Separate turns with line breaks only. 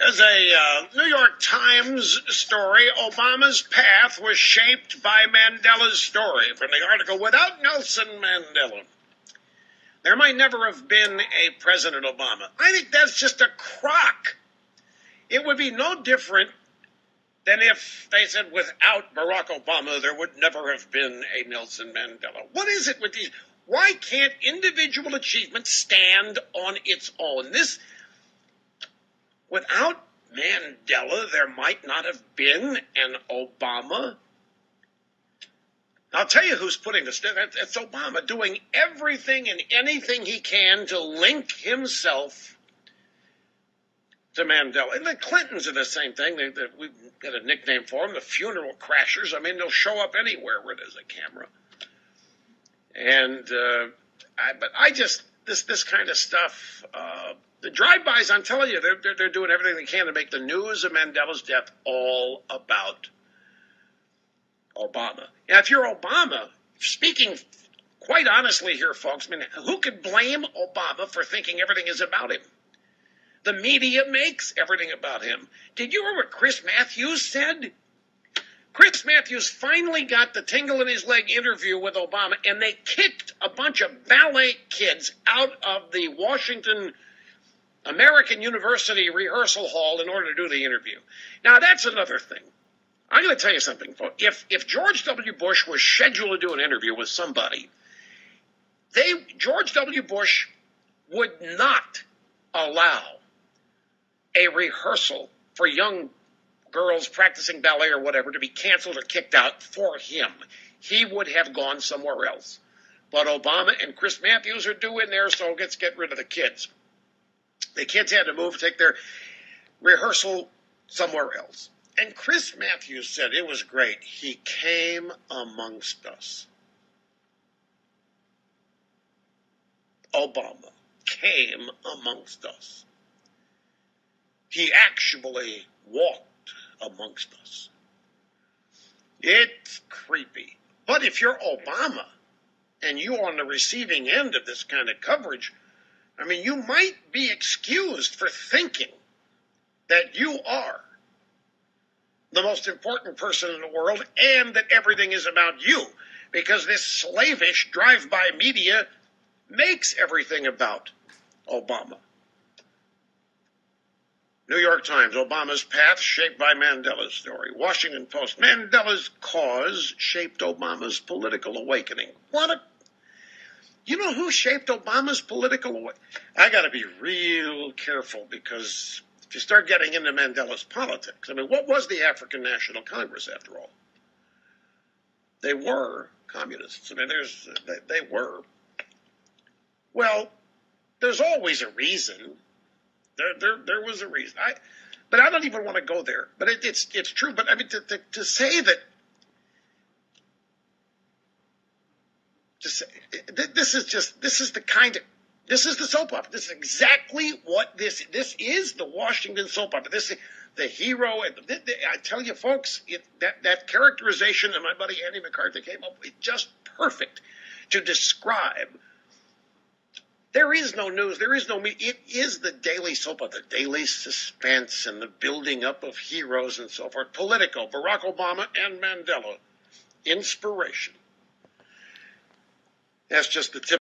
As a New York Times story, Obama's path was shaped by Mandela's story. From the article, without Nelson Mandela, there might never have been a President Obama. I think that's just a crock. It would be no different than if they said without Barack Obama, there would never have been a Nelson Mandela. What is it with these? Why can't individual achievement stand on its own? Without Mandela, there might not have been an Obama. I'll tell you who's putting this. It's Obama doing everything and anything he can to link himself to Mandela. And the Clintons are the same thing. We got a nickname for them, the funeral crashers. I mean, they'll show up anywhere where there's a camera. And this kind of stuff. The drive-bys, I'm telling you, they're doing everything they can to make the news of Mandela's death all about Obama. Now, if you're Obama, speaking quite honestly here, folks, I mean, who could blame Obama for thinking everything is about him? The media makes everything about him. Did you hear what Chris Matthews said? Chris Matthews finally got the tingle in his leg interview with Obama, and they kicked a bunch of ballet kids out of the Washington American University rehearsal hall in order to do the interview. Now, that's another thing. I'm going to tell you something, folks. If George W. Bush was scheduled to do an interview with somebody, George W. Bush would not allow a rehearsal for young girls practicing ballet or whatever to be canceled or kicked out for him. He would have gone somewhere else. But Obama and Chris Matthews are doing there, so let's get rid of the kids. The kids had to move, take their rehearsal somewhere else. And Chris Matthews said it was great. He came amongst us. Obama came amongst us. He actually walked amongst us. It's creepy. But if you're Obama and you're on the receiving end of this kind of coverage, I mean, you might be excused for thinking that you are the most important person in the world and that everything is about you, because this slavish drive-by media makes everything about Obama. New York Times, Obama's path shaped by Mandela's story. Washington Post, Mandela's cause shaped Obama's political awakening. You know who shaped Obama's political awakening? I got to be real careful, because if you start getting into Mandela's politics, I mean, what was the African National Congress after all? They were communists. I mean, they were. Well, there's always a reason. There was a reason. But I don't even want to go there. But it's true. But I mean, to say that, this is the soap opera. This is exactly what this is, the Washington soap opera. This is the hero. And I tell you, folks, that characterization that my buddy Andy McCarthy came up with, just perfect to describe. There is no news. There is no media. It is the daily soap opera, the daily suspense and the building up of heroes and so forth. Politico, Barack Obama and Mandela. Inspiration. That's just the tip.